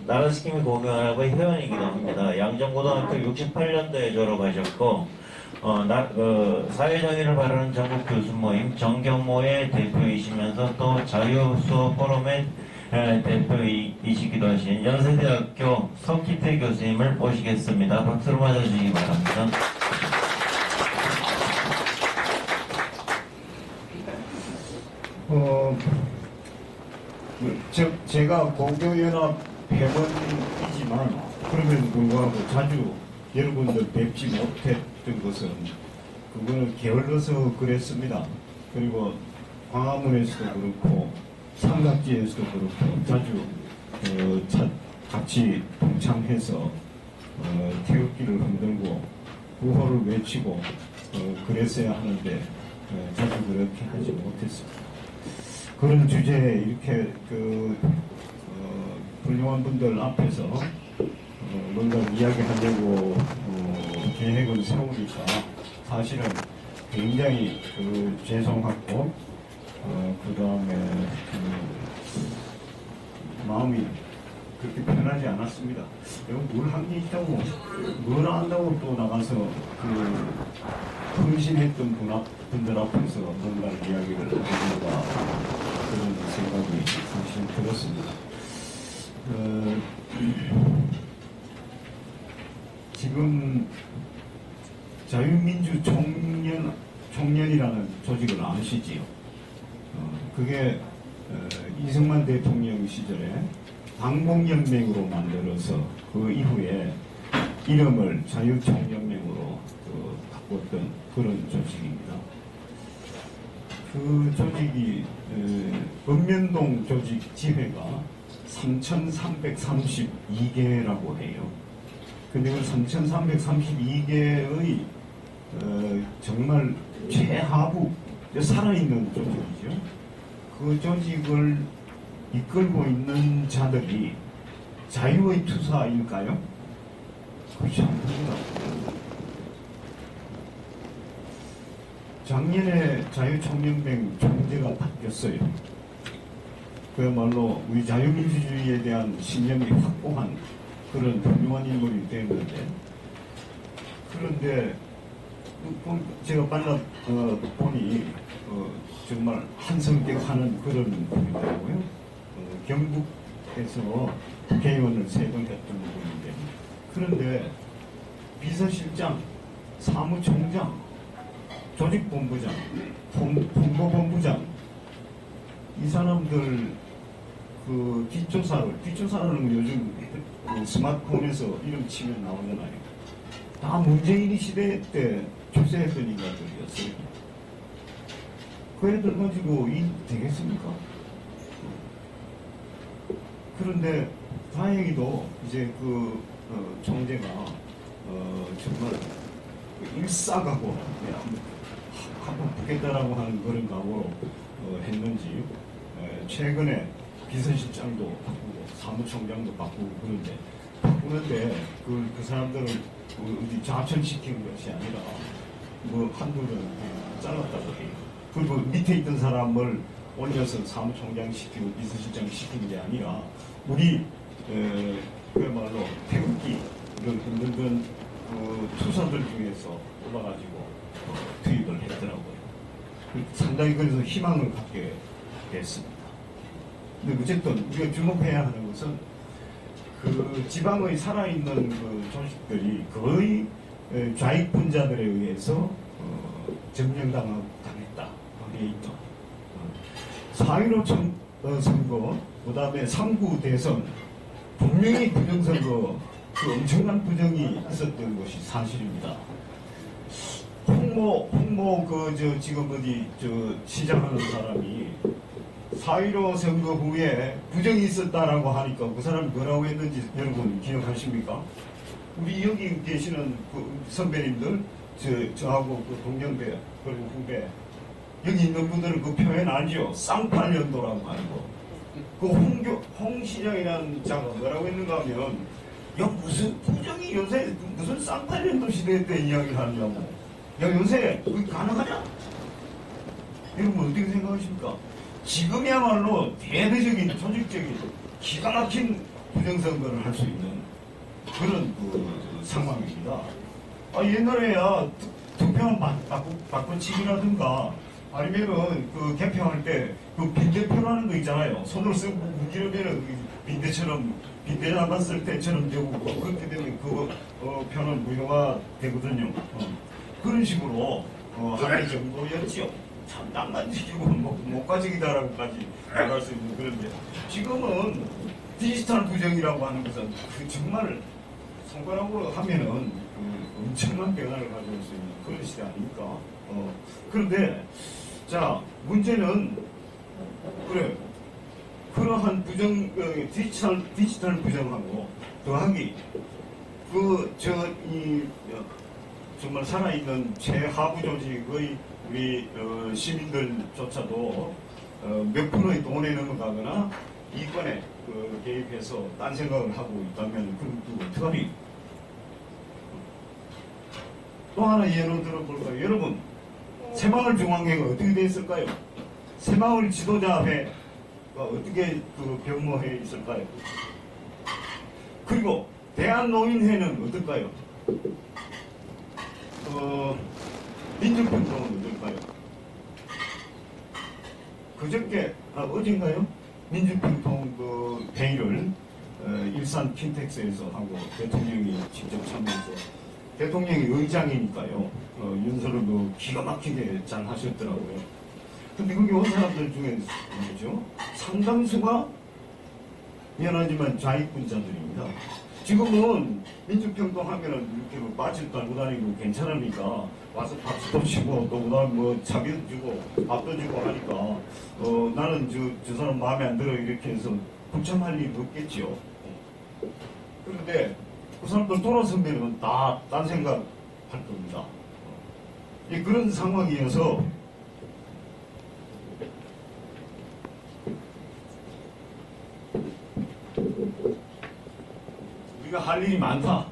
나라스킴이 공유하고 회원이기도 합니다. 양정고등학교 68년도에 졸업하셨고, 사회정의를 바라는 전국 교수 모임 정경모의 대표이시면서 또 자유수업 포럼의 대표이시기도 하신 연세대학교 석기태 교수님을 모시겠습니다. 박수로 맞아주시기 바랍니다. 제가 고교연합 회원이지만 그럼에도 불구하고 자주 여러분들 뵙지 못했던 것은 그거는 게을러서 그랬습니다. 그리고 광화문에서도 그렇고 삼각지에서도 그렇고 자주 같이 동참해서 태극기를 흔들고 구호를 외치고 그랬어야 하는데 자주 그렇게 하지 못했습니다. 그런 주제에 이렇게 훌륭한 분들 앞에서 뭔가 이야기하려고 계획을 세우니까 사실은 굉장히 죄송하고 그 다음에 마음이 그렇게 편하지 않았습니다. 뭘 한 게 있다고 뭘 안다고 또 나가서 헌신했던 분들 앞에서 뭔가 이야기를 하는가 그런 생각이 사실 들었습니다. 지금 자유민주 총련이라는 조직을 아시지요? 그게 이승만 대통령 시절에 당공연맹으로 만들어서 그 이후에 이름을 자유총연맹으로 바꿨던 그런 조직입니다. 그 조직이 읍면동 조직 지회가 3,332개라고 해요. 근데 그 3,332개의 정말 최하부 살아있는 조직이죠. 그 조직을 이끌고 있는 자들이 자유의 투사일까요? 그렇지 않습니다. 작년에 자유총연맹 총재가 바뀌었어요. 그야말로 우리 자유민주주의에 대한 신념이 확고한 그런 훌륭한 인물이 되었는데, 그런데 제가 만나 보니 정말 한성격하는 그런 분이더라고요. 경북에서 국회의원을 3번 했던 분인데, 그런데 비서실장, 사무총장, 조직본부장, 홍보본부장, 이 사람들 뒷조사를 요즘 스마트폰에서 이름 치면 나오잖아요. 다 문재인 시대 때 출세했던 인간들이었어요. 그 애들 가지고 일 되겠습니까? 그런데 다행히도 이제 총재가 정말 일사각오로 한번 붙겠다라고 하는 그런 각오로 했는지 최근에 비서실장도 바꾸고 사무총장도 바꾸고 바꾸는데 그 사람들을 어디 좌천시킨 것이 아니라 한둘은 잘랐다고 해요. 그리고 밑에 있던 사람을 올려서 사무총장 시키고 비서실장 시킨 게 아니라 우리 그야말로 태극기를 흔들던 투사들 중에서 뽑아가지고 투입을 했더라고요. 상당히 그래서 희망을 갖게 됐습니다. 근데 어쨌든 우리가 주목해야 하는 것은 지방의 살아있는 조직들이 거의 좌익분자들에 의해서 점령당했다. 거기에 있다. 4.15 선거, 그 다음에 3.9 대선, 분명히 부정선거, 엄청난 부정이 있었던 것이 사실입니다. 지금 시작하는 사람이 4.15 선거 후에 부정이 있었다라고 하니까 그 사람이 뭐라고 했는지 여러분 기억하십니까? 우리 여기 계시는 선배님들, 저하고 동년배, 그리고 후배, 여기 있는 분들은 그 표현 알죠? 쌍팔년도라고 하는 거. 홍시장이라는 자가 뭐라고 했는가 하면, 야, 무슨 부정이 요새 무슨 쌍팔년도 시대 때 이야기를 하냐고. 야, 요새 그게 가능하냐? 여러분 어떻게 생각하십니까? 지금이야말로 대대적인 조직적인 기가 막힌 부정선거를 할 수 있는 그런 상황입니다. 옛날에야 투표한 바꿔치기라든가 아니면은 그 개표할 때 그 빈대표라는 거 있잖아요. 손으로 쓰고 문지르면은 빈대처럼 빈대 나갔을 때처럼 되고 그렇게 되면 그 표는 무효가 되거든요. 그런 식으로 할 정도였지요. 참 낭만적이고 못 가지기다라고까지 말할 수 있는 그런데 지금은 디지털 부정이라고 하는 것은 정말 손가락으로 하면은 엄청난 변화를 가져올 수 있는 그런 시대 아닙니까? 그런데 자 문제는 그래 그러한 디지털 부정하고 더하기 정말 살아있는 최하부 조직의 우리 시민들조차도 몇 프로의 돈에 넘어가거나 이권에 개입해서 딴 생각을 하고 있다면 그럼 또 어떡하니? 또 하나 예로 들어볼까요? 여러분 새마을중앙회가 어떻게 됐을까요? 새마을 지도자회가 어떻게 변모해 있을까요? 그리고 대한노인회는 어떨까요? 민주평통은 어떨까요? 그저께 어젠가요? 민주평통 회의를 일산 킨텍스에서 하고 대통령이 직접 참여해서 대통령이 의장이니까요. 윤서를 기가 막히게 잘 하셨더라고요. 근데 거기 온 사람들 중에 뭐죠? 상당수가 미안하지만 좌익분자들입니다. 지금은 민주평통 하면은 이렇게 바지도 달고 다니고 괜찮으니까 와서 밥도 주고 또 그다음 뭐 차비도 주고 밥도 주고 하니까 나는 저 사람 마음에 안 들어 이렇게 해서 불참할 일이 없겠지요. 그런데 그 사람들 돌아서면은 다 딴 생각 할 겁니다. 그런 상황이어서 우리가 할 일이 많다.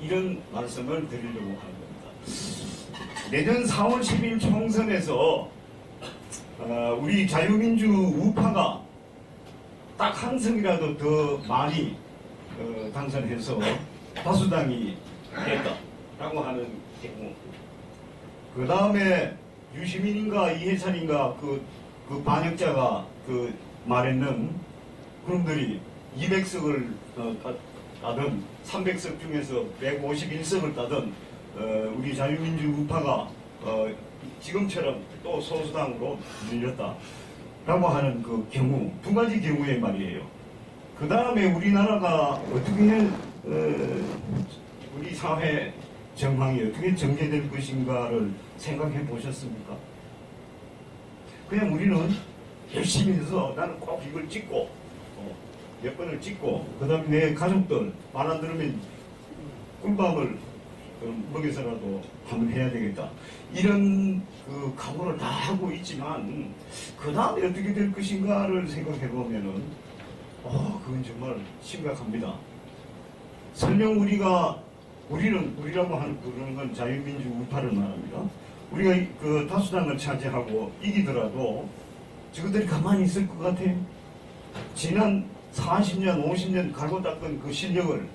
이런 말씀을 드리려고 하는 겁니다. 내년 4월 10일 총선에서 우리 자유민주 우파가 딱 한 석이라도 더 많이 당선해서 다수당이 됐다라고 하는 경우, 그 다음에 유시민인가 이해찬인가 그 반역자가 말했는 그놈들이 200석을 따든 300석 중에서 151석을 따든 우리 자유민주 우파가 지금처럼 또 소수당으로 밀렸다라고 하는 그 경우, 두 가지 경우에 말이에요. 그 다음에 우리나라가 어떻게 우리 사회 정황이 어떻게 전개될 것인가를 생각해 보셨습니까? 그냥 우리는 열심히 해서 나는 꼭 이걸 찍고 몇 번을 찍고 그 다음에 내 가족들 말 안 들으면 꿀밤을 먹여서라도 한번 해야 되겠다, 이런 각오를 다 하고 있지만 그 다음에 어떻게 될 것인가를 생각해 보면은 그건 정말 심각합니다. 설령 우리라고 부르는 건 자유민주 우파를 말합니다. 우리가 다수당을 차지하고 이기더라도 저것들이 가만히 있을 것 같아요? 지난 40년, 50년 갈고 닦은 그 실력을,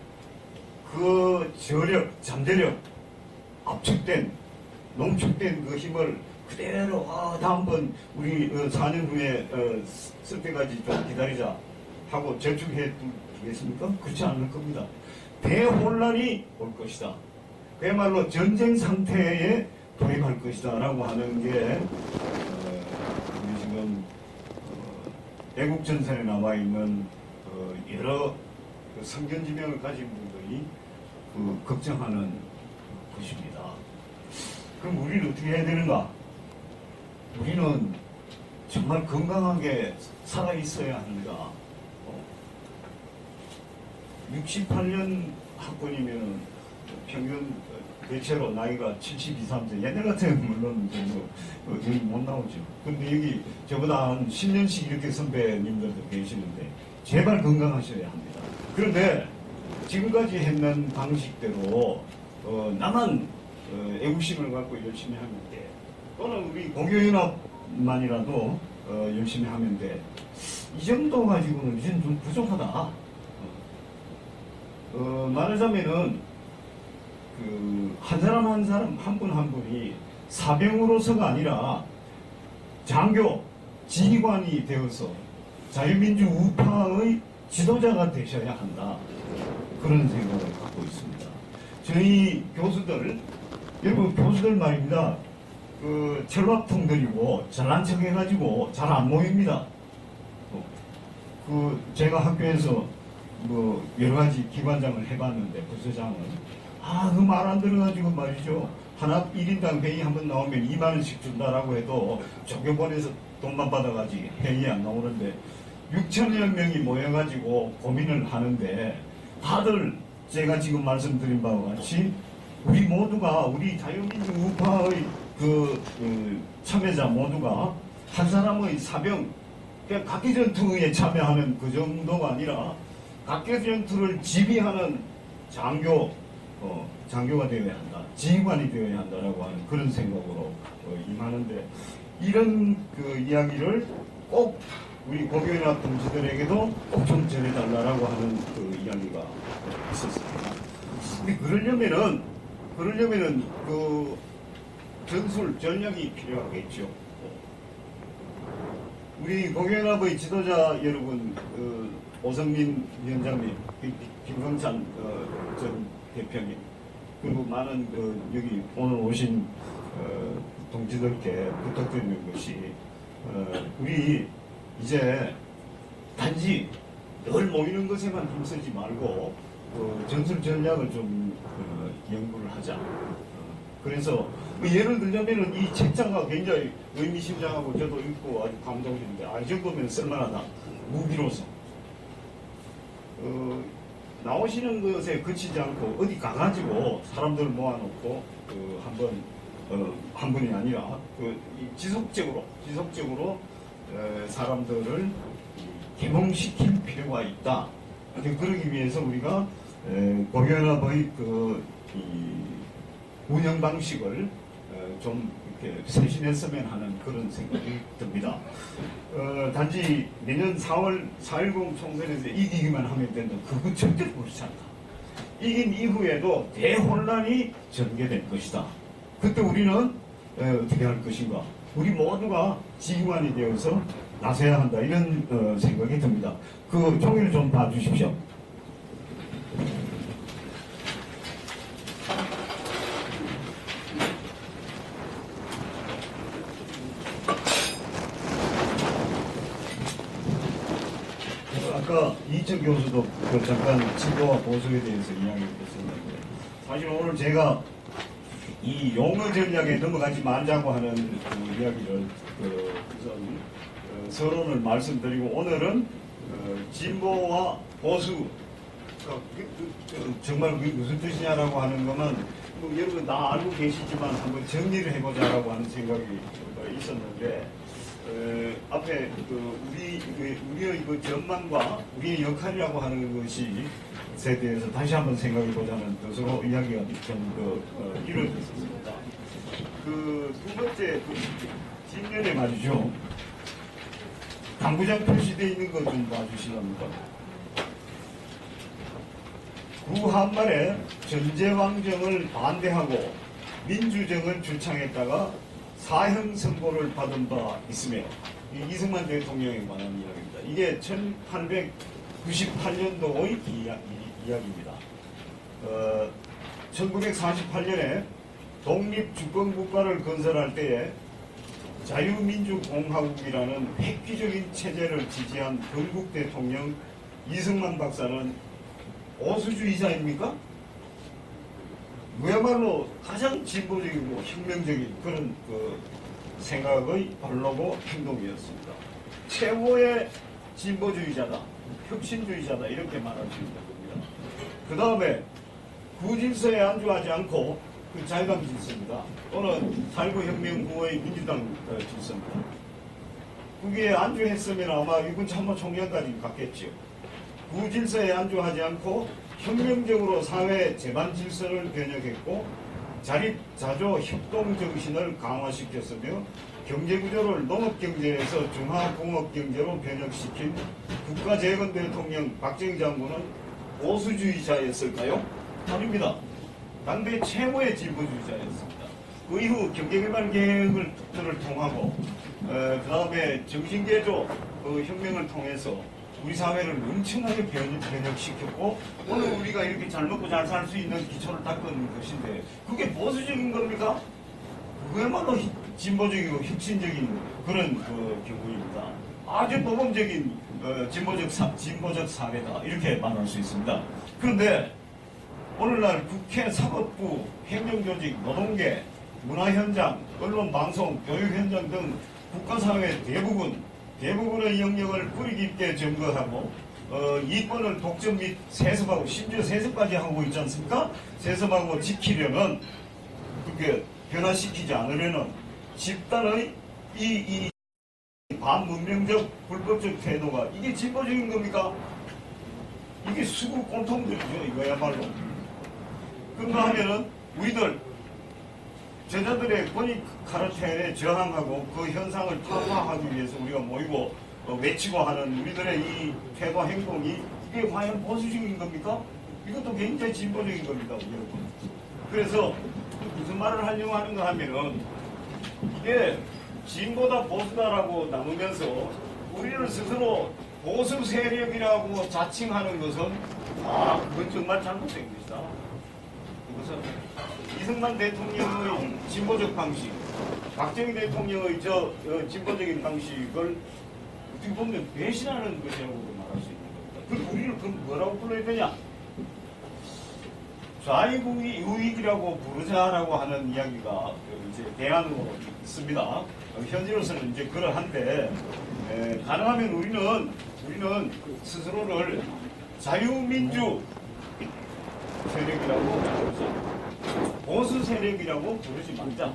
저력, 잠재력, 압축된, 농축된 그 힘을 그대로 다음번 우리 4년 후에 쓸 때까지 좀 기다리자 하고 저축해 두겠습니까? 그렇지 않을 겁니다. 대혼란이 올 것이다. 그야말로 전쟁 상태에 돌입할 것이다 라고 하는 게 우리 지금 애국전선에 나와 있는 여러 성견지명을 가진 분들이 걱정하는 것입니다. 그럼 우리는 어떻게 해야 되는가? 우리는 정말 건강하게 살아있어야 합니다. 68년 학번이면 평균 대체로 나이가 72, 3세. 옛날 같으면 물론 여기 못 나오죠. 근데 여기 저보다 한 10년씩 이렇게 선배님들도 계시는데 제발 건강하셔야 합니다. 그런데 지금까지 했는 방식대로 나만 애국심을 갖고 열심히 하면 돼. 또는 우리 공교연합만이라도 열심히 하면 돼. 이 정도 가지고는 이제는 좀 부족하다. 말하자면은 한 사람 한 사람 한 분 한 분이 사병으로서가 아니라 장교, 지휘관이 되어서 자유민주 우파의 지도자가 되셔야 한다. 그런 생각을 갖고 있습니다. 저희 교수들, 여러분 교수들 말입니다. 철밥통들이고 잘난 척 해가지고 잘 안 모입니다. 제가 학교에서 여러 가지 기관장을 해봤는데 부서장은 그 말 안 들어가지고 말이죠. 하나 1인당 회의 한번 나오면 2만 원씩 준다라고 해도 조교본에서 돈만 받아가지고 회의에 안 나오는데 6천여 명이 모여가지고 고민을 하는데 다들 제가 지금 말씀드린 바와 같이 우리 모두가 우리 자유민주 우파의 참여자 모두가 한 사람의 사병, 그냥 각기 전투에 참여하는 그 정도가 아니라 각기 전투를 지휘하는 장교가 되어야 한다, 지휘관이 되어야 한다라고 하는 그런 생각으로 임하는데, 이런 이야기를 꼭 우리 고교연합 동지들에게도 꼭 좀 전해달라고 하는 이야기가 있었습니다. 근데 그러려면은 전술 전략이 필요하겠죠. 우리 고교연합의 지도자 여러분, 오성민 위원장님, 김광찬 전 대표님, 그리고 많은 여기 오늘 오신 동지들께 부탁드리는 것이, 우리 이제 단지 늘 모이는 것에만 힘쓰지 말고 전술 전략을 좀 연구를 하자. 그래서 예를 들자면은 이 책자가 굉장히 의미심장하고 저도 읽고 아주 감동적인데, 이 정도면 쓸만하다. 무기로서 나오시는 것에 그치지 않고 어디 가가지고 사람들 모아놓고 한 분이 아니라 지속적으로 사람들을 개몽시킬 필요가 있다. 그러기 위해서 우리가 고교연합의 운영 방식을 좀 이렇게 쇄신했으면 하는 그런 생각이 듭니다. 단지 내년 4월 4.10 총선에서 이기기만 하면 된다. 그건 절대 그렇지 않다. 이긴 이후에도 대혼란이 전개될 것이다. 그때 우리는 어떻게 할 것인가? 우리 모두가 지휘관이 되어서 나서야 한다. 이런 생각이 듭니다. 그 종이를 좀 봐주십시오. 아까 이철 교수도 잠깐 진보와 보수에 대해서 이야기를 했었는데, 사실 오늘 제가 이 용어 전략에 넘어가지 말자고 하는 이야기를 우선 서론을 말씀드리고, 오늘은 진보와 보수, 정말 그게 무슨 뜻이냐라고 하는 것만 여러분 다 알고 계시지만 한번 정리를 해보자라고 하는 생각이 있었는데, 앞에 우리의 전망과 우리의 역할이라고 하는 것이 에 대해서 다시 한번 생각해보자는 뜻으로 이야기가 좀 이루어졌습니다. 두 번째 뒷면에 말이죠. 당구장 표시되어 있는 거 좀 봐주시랍니다. 구한말에 전제왕정을 반대하고 민주정을 주창했다가 사형 선고를 받은 바 있으며, 이승만 대통령에 관한 이야기입니다. 이게 1898년도의 이야기입니다. 1948년에 독립주권국가를 건설할 때에 자유민주공화국이라는 획기적인 체제를 지지한 건국 대통령 이승만 박사는 보수주의자입니까? 그야말로 가장 진보적이고 혁명적인 그런 생각의 발로고 행동이었습니다. 최고의 진보주의자다, 혁신주의자다, 이렇게 말할 수 있는 겁니다. 그 다음에 구질서에 안주하지 않고 자유당 질서입니다. 또는 4.19 혁명 후의 민주당 질서입니다. 거기에 안주했으면 아마 이군 참모총장까지 갔겠죠. 구질서에 안주하지 않고 혁명적으로 사회 재반 질서를 변혁했고, 자립자조 협동 정신을 강화시켰으며 경제구조를 농업경제에서 중화공업경제로 변혁시킨 국가재건 대통령 박정희 장군은 보수주의자였을까요? 아닙니다. 당대 최고의 진보주의자였습니다. 그 이후 경제개발 계획을 통하고 그 다음에 정신개조 혁명을 통해서 우리 사회를 엄청나게 변혁시켰고 오늘 우리가 이렇게 잘 먹고 잘 살 수 있는 기초를 닦은 것인데 그게 보수적인 겁니까? 그야말로 진보적이고 혁신적인 그런 경우입니다. 아주 모범적인 진보적 사회다 이렇게 말할 수 있습니다. 그런데 오늘날 국회, 사법부, 행정조직, 노동계, 문화현장, 언론, 방송, 교육현장 등 국가사회 대부분의 영역을 뿌리 깊게 점거하고 이권을 독점 및 세습하고 심지어 세습까지 하고 있지 않습니까? 세습하고 지키려는 그렇게 변화시키지 않으려는 집단의 이 반문명적 불법적 태도가 이게 진보적인 겁니까? 이게 수구 꼴통들이죠 이거야말로. 그런가 하면은 우리들 저자들의 권익 카르텔에 저항하고 그 현상을 타파하기 위해서 우리가 모이고 외치고 하는 우리들의 이 태도 행동이 이게 과연 보수적인 겁니까? 이것도 굉장히 진보적인 겁니다 여러분. 그래서 무슨 말을 하려고 하는가 하면은 이게 진보다 보수다라고 나누면서 우리를 스스로 보수 세력이라고 자칭하는 것은 그건 정말 잘못된 것이다. 그것은 이승만 대통령의 진보적 방식, 박정희 대통령의 진보적인 방식을 어떻게 보면 배신하는 것이라고 말할 수 있는 겁니다. 그럼 우리를 그럼 뭐라고 불러야 되냐? 좌익이 우익이라고 부르자라고 하는 이야기가 이제 대안으로 있습니다. 현재로서는 이제 그러한데 가능하면 우리는 스스로를 자유민주 세력이라고 부르자. 보수 세력이라고 부르지 말자.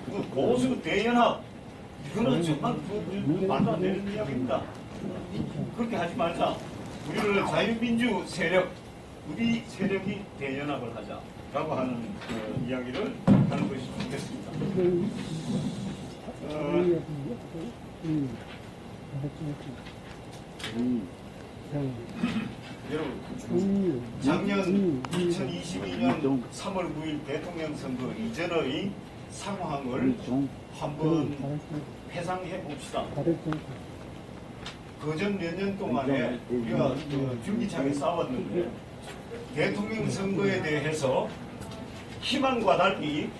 그 보수 대연합 이거는 정말 말도 안 되는 이야기입니다. 그렇게 하지 말자. 우리를 자유민주 세력 우리 세력이 대연합을 하자라고 하는 이야기를 하는 것이 좋겠습니다. 여러분, 작년 2022년 3월 9일 대통령 선거 이전의 상황을 한번 회상해 봅시다. 그전 몇 년 동안에 우리가 줄기차게 싸웠는데 대통령 선거에 대해서 희망과 달리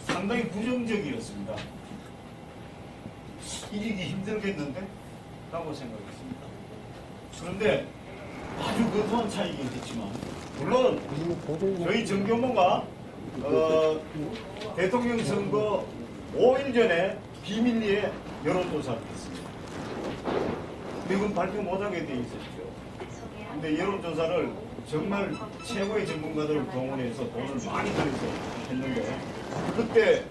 상당히 부정적이었습니다. 이기기 힘들겠는데? 라고 생각했습니다. 그런데 아주 근소한 차이긴 했지만 물론 저희 정경모가 대통령 선거 5일 전에 비밀리에 여론조사를 했습니다. 이건 발표 못하게 돼 있었죠. 근데 여론조사를 정말 최고의 전문가들을 동원해서 돈을 많이 들여서 했는데 그때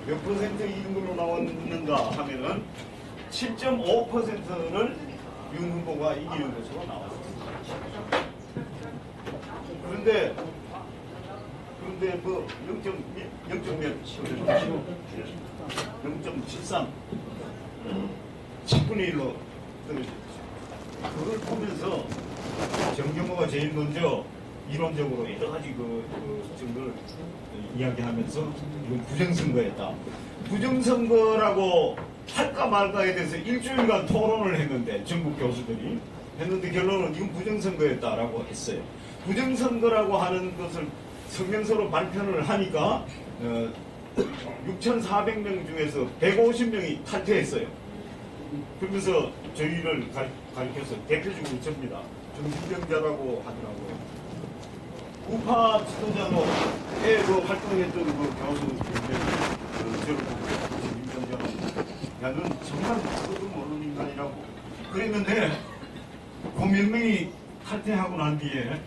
몇 퍼센트 이익으로 나왔는가 하면은 7.5%를 윤 후보가 이기는 것으로 나왔습니다. 그런데 뭐 0.73 10분의 1로 떨어졌죠. 그걸 보면서 정경호가 제일 먼저 이론적으로 여러 가지 정도를 이야기하면서 이건 부정선거였다. 부정선거라고 할까 말까에 대해서 일주일간 토론을 했는데 전국 교수들이 했는데 결론은 이건 부정선거였다라고 했어요. 부정선거라고 하는 것을 성명서로 발표를 하니까 6,400명 중에서 150명이 탈퇴했어요. 그러면서 저희를 가리켜서 대표적으로 접니다. 정신병자라고 하더라고요. 우파 지도자로 활동했던 교수 저를 야, 넌 정말 그것도 모르는 인간이라고 그랬는데 그 몇 명이 탈퇴하고 난 뒤에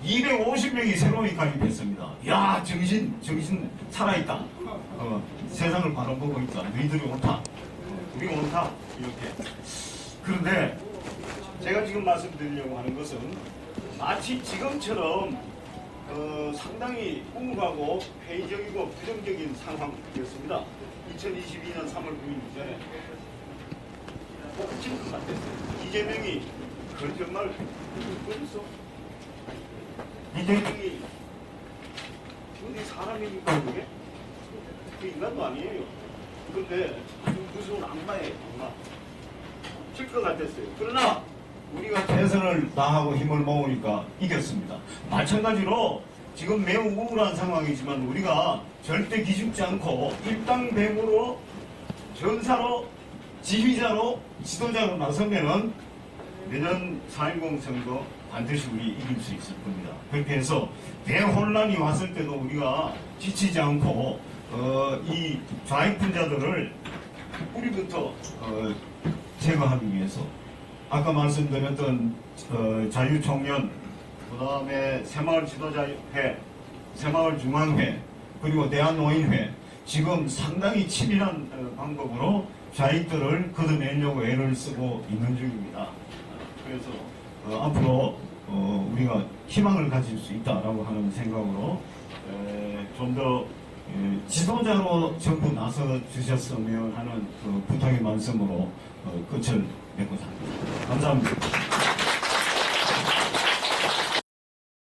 250명이 새로이 가입했습니다. 야, 정신 살아있다. 세상을 바라보고 있다. 너희들이 옳다. 우리 옳다. 이렇게. 그런데 제가 지금 말씀드리려고 하는 것은 마치 지금처럼 상당히 우울하고 회의적이고 부정적인 상황이었습니다. 2022년 3월 9일 이전에 복질 것 같았어요. 이재명이 거짓말 어딨어? 이재명이 어디 사람입니까 그게? 그 인간도 아니에요. 근데 아주 무서운 악마예요. 악마. 질 것 같았어요. 그러나 우리가 최선을 다하고 힘을 모으니까 이겼습니다. 마찬가지로 지금 매우 우울한 상황이지만 우리가 절대 기죽지 않고 일당백으로 전사로 지휘자로 지도자로 나서면은 내년 4.10 선거 반드시 우리 이길 수 있을 겁니다. 그렇게 해서 대혼란이 왔을 때도 우리가 지치지 않고 이 좌익분자들을 뿌리부터 제거하기 위해서 아까 말씀드렸던 자유총연, 그 다음에 새마을 지도자회, 새마을 중앙회, 그리고 대한노인회, 지금 상당히 치밀한 방법으로 좌익들을 걷어내려고 애를 쓰고 있는 중입니다. 그래서 앞으로 우리가 희망을 가질 수 있다라고 하는 생각으로 좀 더 지도자로 전부 나서 주셨으면 하는 그 부탁의 말씀으로 끝을 맺고 삽니다. 감사합니다.